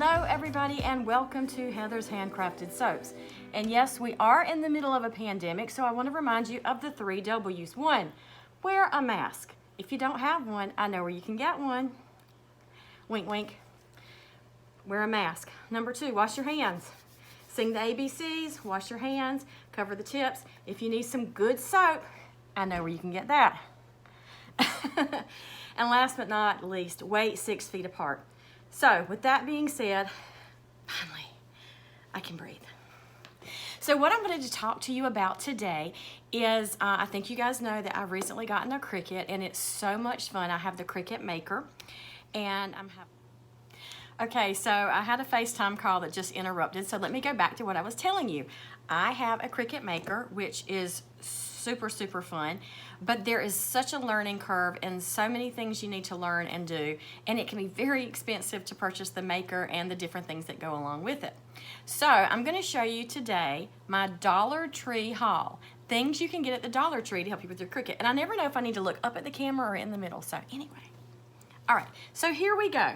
Hello everybody and welcome to Heather's Handcrafted Soaps. And yes, we are in the middle of a pandemic, so I want to remind you of the 3 W's. 1, wear a mask. If you don't have one, I know where you can get one. Wink, wink. Wear a mask. Number 2, wash your hands. Sing the ABCs, wash your hands, cover the tips. If you need some good soap, I know where you can get that. And last but not least, wait 6 feet apart. So with that being said, finally, I can breathe. So what I'm going to talk to you about today is, I think you guys know that I've recently gotten a Cricut and it's so much fun. I have the Cricut Maker and okay, so I had a FaceTime call that just interrupted, so let me go back to what I was telling you. I have a Cricut Maker, which is super, super fun, but there is such a learning curve and so many things you need to learn and do, and it can be very expensive to purchase the Maker and the different things that go along with it. So I'm going to show you today my Dollar Tree haul. Things you can get at the Dollar Tree to help you with your Cricut, and I never know if I need to look up at the camera or in the middle, so anyway. All right, so here we go.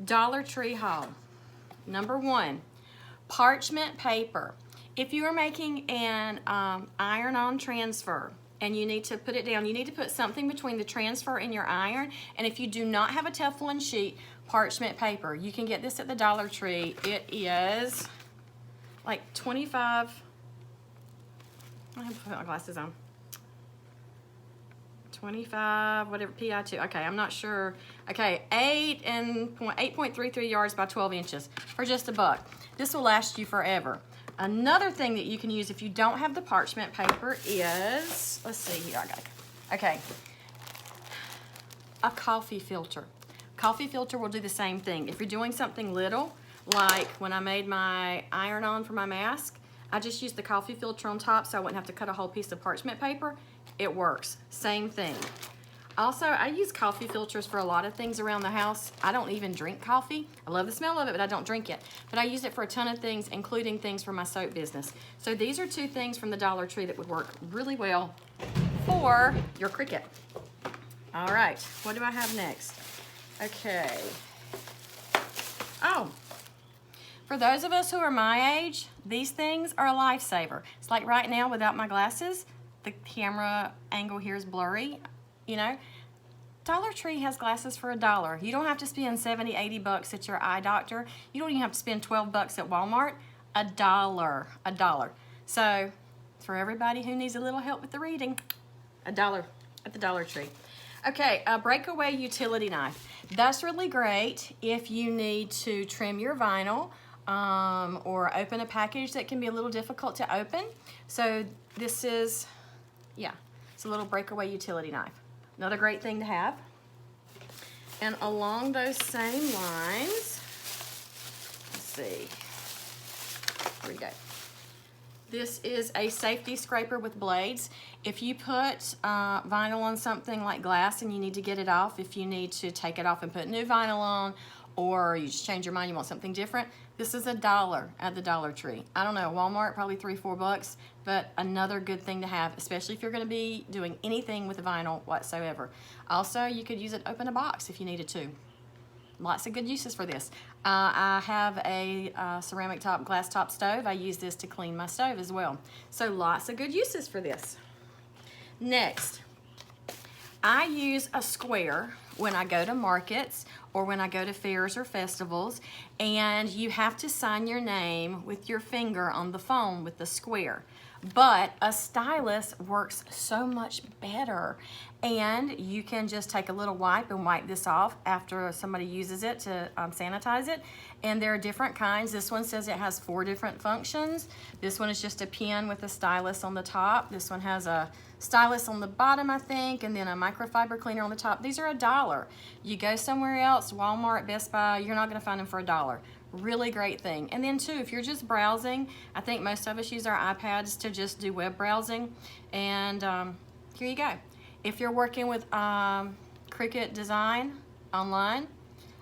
Dollar Tree haul. Number 1, parchment paper. If you are making an iron-on transfer and you need to put it down, you need to put something between the transfer and your iron. And if you do not have a Teflon sheet, parchment paper. You can get this at the Dollar Tree. It is like 25. I have to put my glasses on. 25, whatever, PI2. Okay, I'm not sure. Okay, 8.33 yards by 12 inches for just $1. This will last you forever. Another thing that you can use if you don't have the parchment paper is, let's see here, I got it. Okay, a coffee filter. Coffee filter will do the same thing. If you're doing something little, like when I made my iron-on for my mask, I just used the coffee filter on top so I wouldn't have to cut a whole piece of parchment paper. It works, same thing. Also, I use coffee filters for a lot of things around the house. I don't even drink coffee. I love the smell of it, but I don't drink it. But I use it for a ton of things, including things for my soap business. So these are 2 things from the Dollar Tree that would work really well for your Cricut. All right, what do I have next? Okay. Oh, for those of us who are my age, these things are a lifesaver. It's like right now without my glasses, the camera angle here is blurry. You know, Dollar Tree has glasses for $1. You don't have to spend 70, 80 bucks at your eye doctor. You don't even have to spend 12 bucks at Walmart. $1. So for everybody who needs a little help with the reading, $1 at the Dollar Tree. Okay, a breakaway utility knife. That's really great if you need to trim your vinyl or open a package that can be a little difficult to open. So this is, yeah, it's a little breakaway utility knife. Another great thing to have. And along those same lines, let's see, here we go. This is a safety scraper with blades. If you put vinyl on something like glass and you need to get it off, if you need to take it off and put new vinyl on, or you just change your mind, you want something different, this is $1 at the Dollar Tree. I don't know, Walmart, probably 3, 4 bucks, but another good thing to have, especially if you're gonna be doing anything with vinyl whatsoever. Also, you could use it to open a box if you needed to. Lots of good uses for this. I have a ceramic top, glass top stove. I use this to clean my stove as well. So lots of good uses for this. Next, I use a square when I go to markets or when I go to fairs or festivals, and you have to sign your name with your finger on the phone with the square. But a stylus works so much better, and you can just take a little wipe and wipe this off after somebody uses it to sanitize it. And there are different kinds. This one says it has 4 different functions. This one is just a pen with a stylus on the top. This one has a stylus on the bottom, I think, and then a microfiber cleaner on the top. These are $1. You go somewhere else, Walmart, Best Buy, you're not gonna find them for $1. Really great thing. And then too, if you're just browsing, I think most of us use our iPads to just do web browsing. And here you go. If you're working with Cricut design online,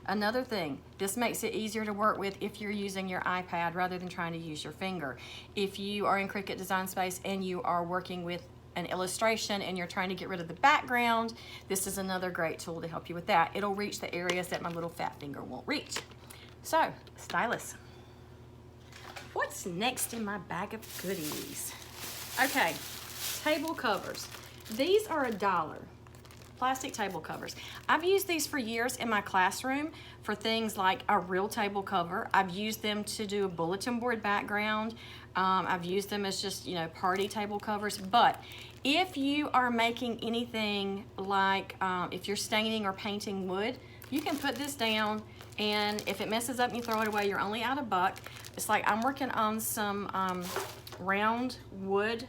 another thing, this makes it easier to work with if you're using your iPad rather than trying to use your finger. If you are in Cricut design space and you are working with an illustration and you're trying to get rid of the background, this is another great tool to help you with that. It'll reach the areas that my little fat finger won't reach. So, stylus. What's next in my bag of goodies? Okay, table covers. These are $1. Plastic table covers. I've used these for years in my classroom for things like a real table cover. I've used them to do a bulletin board background. I've used them as just, you know, party table covers. But if you are making anything like, if you're staining or painting wood, you can put this down, and if it messes up and you throw it away, you're only out $1. It's like I'm working on some round wooden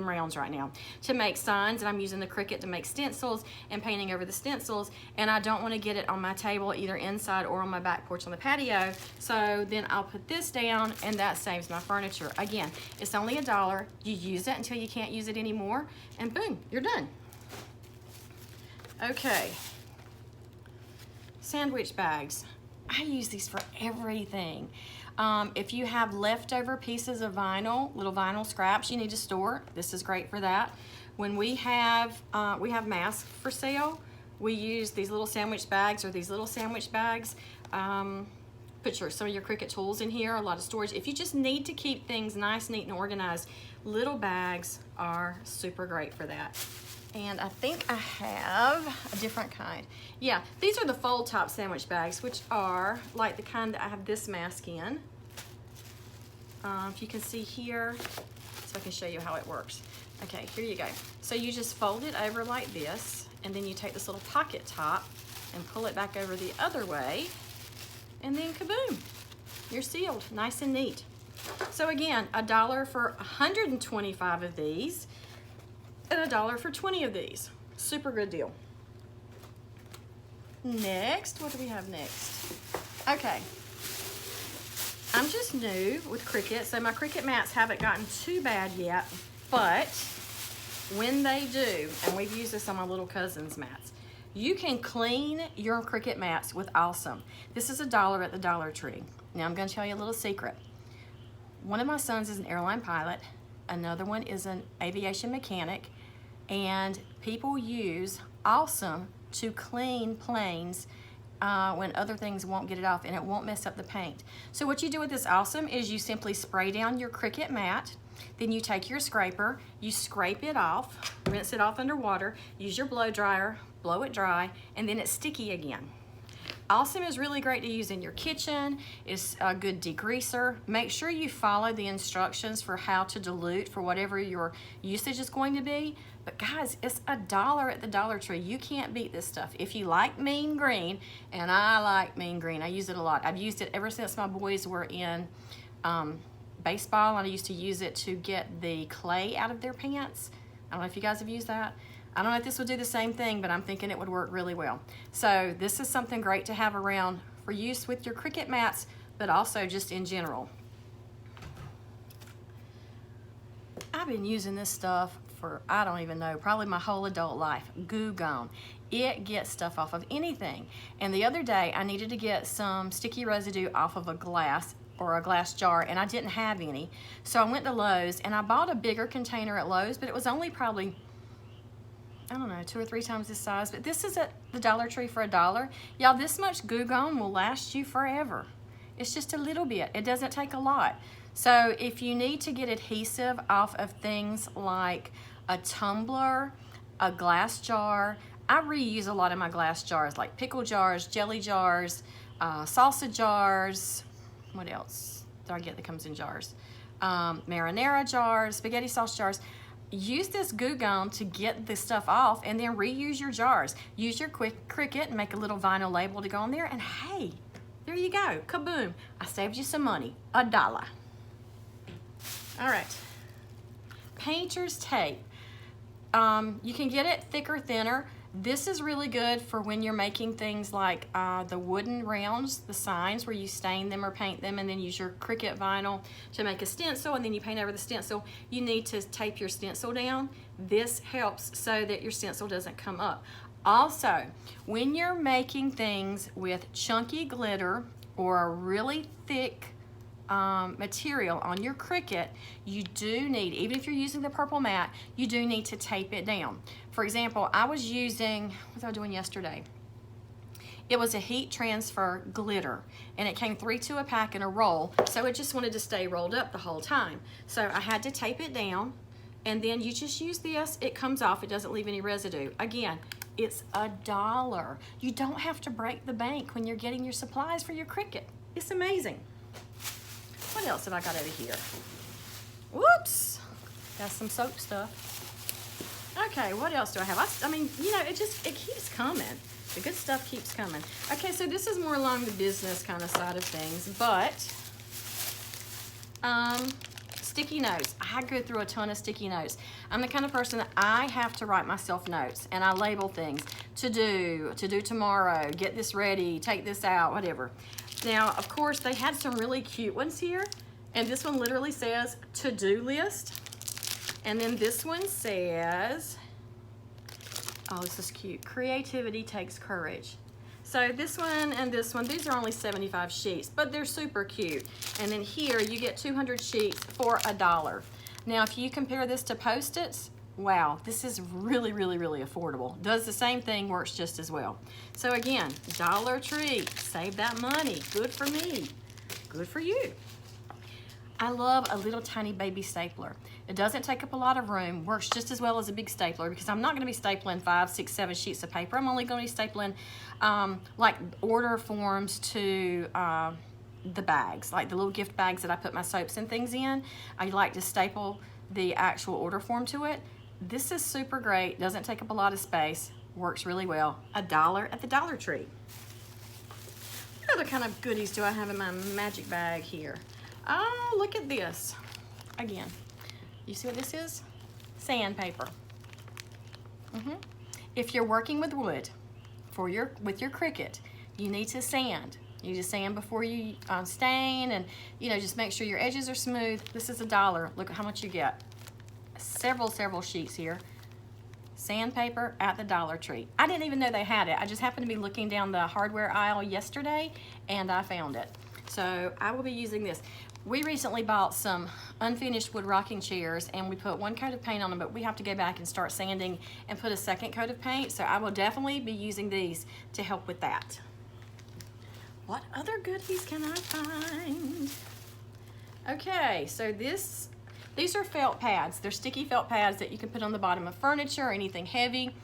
rounds right now to make signs, and I'm using the Cricut to make stencils and painting over the stencils, and I don't want to get it on my table either inside or on my back porch on the patio, so then I'll put this down and that saves my furniture. Again, it's only $1. You use it until you can't use it anymore, and boom, you're done. Okay, sandwich bags. I use these for everything. If you have leftover pieces of vinyl, little vinyl scraps you need to store, this is great for that. When we have masks for sale, we use these little sandwich bags or these little sandwich bags. Put some of your Cricut tools in here, a lot of storage. If you just need to keep things nice, neat, and organized, little bags are super great for that. And I think I have a different kind. Yeah, these are the fold top sandwich bags, which are like the kind that I have this mask in. If you can see here, so I can show you how it works. Okay, here you go. So you just fold it over like this, and then you take this little pocket top and pull it back over the other way, and then kaboom, you're sealed, nice and neat. So again, $1 for 125 of these, and $1 for 20 of these. Super good deal. Next, what do we have next? Okay, I'm just new with Cricut, so my Cricut mats haven't gotten too bad yet, but when they do, and we've used this on my little cousin's mats, you can clean your Cricut mats with Awesome. This is $1 at the Dollar Tree. Now I'm gonna tell you a little secret. One of my sons is an airline pilot, another one is an aviation mechanic, and people use Awesome to clean planes when other things won't get it off, and it won't mess up the paint. So what you do with this Awesome is you simply spray down your Cricut mat, then you take your scraper, you scrape it off, rinse it off under water, use your blow dryer, blow it dry, and then it's sticky again. Awesome is really great to use in your kitchen. It's a good degreaser. Make sure you follow the instructions for how to dilute for whatever your usage is going to be. But guys, it's $1 at the Dollar Tree. You can't beat this stuff. If you like mean green, and I like mean green, I use it a lot. I've used it ever since my boys were in baseball, and I used to use it to get the clay out of their pants. I don't know if you guys have used that. I don't know if this would do the same thing, but I'm thinking it would work really well. So this is something great to have around for use with your Cricut mats, but also just in general. I've been using this stuff for, I don't even know, probably my whole adult life. Goo Gone. It gets stuff off of anything. And the other day, I needed to get some sticky residue off of a glass or a glass jar, and I didn't have any. So I went to Lowe's, and I bought a bigger container at Lowe's, but it was only probably, I don't know, 2 or 3 times this size, but this is at the Dollar Tree for $1. Y'all, this much Goo Gone will last you forever. It's just a little bit. It doesn't take a lot. So if you need to get adhesive off of things like a tumbler, a glass jar, I reuse a lot of my glass jars, like pickle jars, jelly jars, salsa jars. What else do I get that comes in jars? Marinara jars, spaghetti sauce jars. Use this Goo Gone to get this stuff off, and then reuse your jars. Use your Cricut and make a little vinyl label to go on there, and hey, there you go, kaboom. I saved you some money, $1. All right, painter's tape. You can get it thicker, thinner. This is really good for when you're making things like the wooden rounds, the signs where you stain them or paint them, and then use your Cricut vinyl to make a stencil, and then you paint over the stencil. You need to tape your stencil down. This helps so that your stencil doesn't come up. Also, when you're making things with chunky glitter or a really thick material on your Cricut, you do need, even if you're using the purple mat, you do need to tape it down. For example, I was using, what was I doing yesterday? It was a heat transfer glitter, and it came 3 to a pack in a roll, so it just wanted to stay rolled up the whole time. So I had to tape it down, and then you just use this. It comes off. It doesn't leave any residue. Again, it's $1. You don't have to break the bank when you're getting your supplies for your Cricut. It's amazing. What else have I got over here? Whoops! Got some soap stuff. Okay, what else do I have? I mean, you know, it keeps coming. The good stuff keeps coming. Okay, so this is more along the business kind of side of things, but sticky notes. I go through a ton of sticky notes. I'm the kind of person that I have to write myself notes, and I label things to do tomorrow, get this ready, take this out, whatever. Now, of course, they had some really cute ones here, and this one literally says to-do list, and then this one says, oh, this is cute. Creativity takes courage. So this one and this one, these are only 75 sheets, but they're super cute. And then here you get 200 sheets for $1. Now, if you compare this to Post-its, wow, this is really, really, really affordable. Does the same thing, works just as well. So again, Dollar Tree, save that money. Good for me, good for you. I love a little tiny baby stapler. It doesn't take up a lot of room, works just as well as a big stapler, because I'm not gonna be stapling 5, 6, 7 sheets of paper. I'm only gonna be stapling like order forms to the bags, like the little gift bags that I put my soaps and things in. I like to staple the actual order form to it. This is super great, doesn't take up a lot of space, works really well. $1 at the Dollar Tree. What other kind of goodies do I have in my magic bag here? Oh, look at this. Again, you see what this is? Sandpaper. If you're working with wood with your Cricut, you need to sand. You just sand before you stain, and you know, just make sure your edges are smooth. This is $1. Look at how much you get. Several sheets here. Sandpaper at the Dollar Tree. I didn't even know they had it. I just happened to be looking down the hardware aisle yesterday, and I found it. So I will be using this. We recently bought some unfinished wood rocking chairs, and we put 1 coat of paint on them, but we have to go back and start sanding and put a 2nd coat of paint. So I will definitely be using these to help with that. What other goodies can I find? Okay, so these are felt pads. They're sticky felt pads that you can put on the bottom of furniture or anything heavy.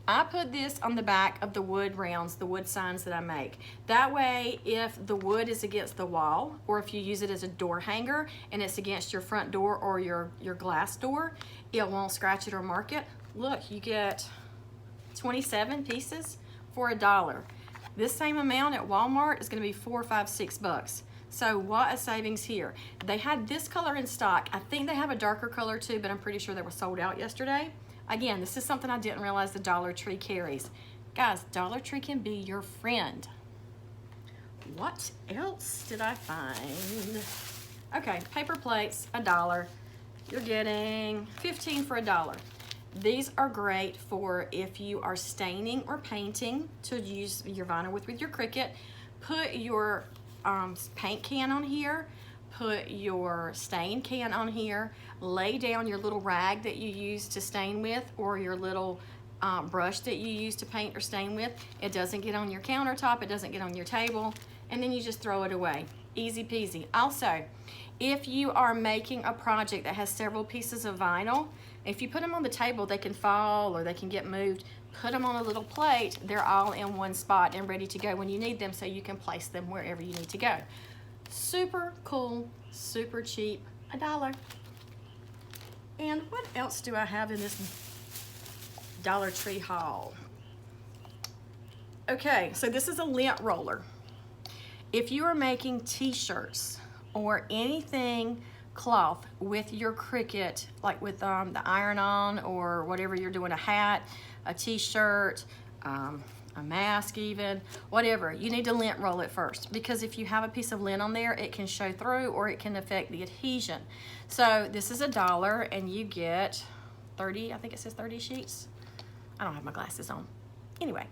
I put this on the back of the wood rounds, the wood signs that I make. That way, if the wood is against the wall, or if you use it as a door hanger and it's against your front door or your glass door, it won't scratch it or mark it. Look, you get 27 pieces for $1. This same amount at Walmart is gonna be $4, $5, $6. So what a savings here. They had this color in stock. I think they have a darker color too, but I'm pretty sure they were sold out yesterday. Again, this is something I didn't realize the Dollar Tree carries. Guys, Dollar Tree can be your friend. What else did I find? Okay, paper plates, $1. You're getting 15 for $1. These are great for if you are staining or painting to use your vinyl with your Cricut. Put your paint can on here. Put your stain can on here, lay down your little rag that you use to stain with, or your little brush that you use to paint or stain with. It doesn't get on your countertop, it doesn't get on your table, and then you just throw it away. Easy peasy. Also, if you are making a project that has several pieces of vinyl, if you put them on the table, they can fall or they can get moved. Put them on a little plate, they're all in one spot and ready to go when you need them, so you can place them wherever you need to go. Super cool, super cheap, $1. And what else do I have in this Dollar Tree haul? Okay, so this is a lint roller. If you are making t-shirts or anything cloth with your Cricut, like with the iron-on or whatever you're doing, a hat, a t-shirt, a mask even, whatever, you need to lint roll it first, because if you have a piece of lint on there, it can show through or it can affect the adhesion. So this is $1 and you get 30, I think it says 30 sheets. I don't have my glasses on. Anyway,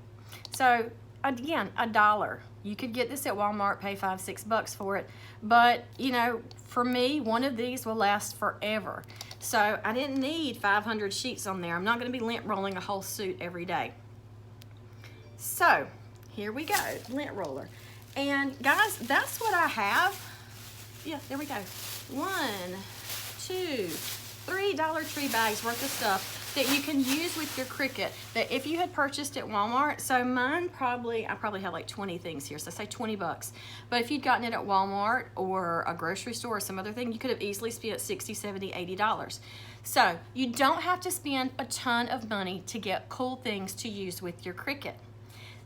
so again, $1. You could get this at Walmart, pay $5, $6 for it. But you know, for me, one of these will last forever. So I didn't need 500 sheets on there. I'm not gonna be lint rolling a whole suit every day. So here we go, lint roller. And guys, that's what I have. Yeah, there we go. 1, 2, 3 Dollar Tree bags worth of stuff that you can use with your Cricut, that if you had purchased at Walmart, so mine I probably have like 20 things here, so say 20 bucks. But if you'd gotten it at Walmart or a grocery store or some other thing, you could have easily spent $60, $70, $80. So you don't have to spend a ton of money to get cool things to use with your Cricut.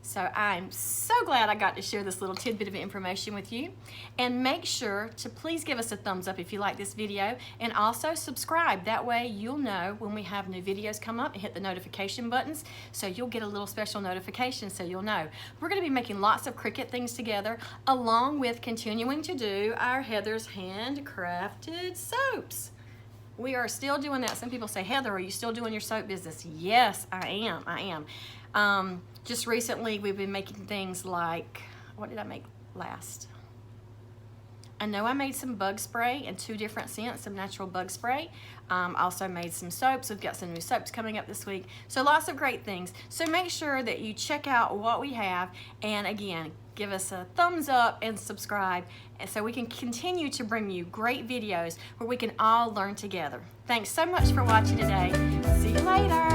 So I'm so glad I got to share this little tidbit of information with you. And make sure to please give us a thumbs up if you like this video, and also subscribe. That way you'll know when we have new videos come up, and hit the notification buttons so you'll get a little special notification so you'll know. We're going to be making lots of Cricut things together, along with continuing to do our Heather's handcrafted soaps. We are still doing that. Some people say, Heather, are you still doing your soap business? Yes, I am. Just recently, we've been making things like, what did I make last? I know I made some bug spray in 2 different scents, some natural bug spray. Also made some soaps. We've got some new soaps coming up this week. So lots of great things. So make sure that you check out what we have. And again, give us a thumbs up and subscribe, and so we can continue to bring you great videos where we can all learn together. Thanks so much for watching today. See you later.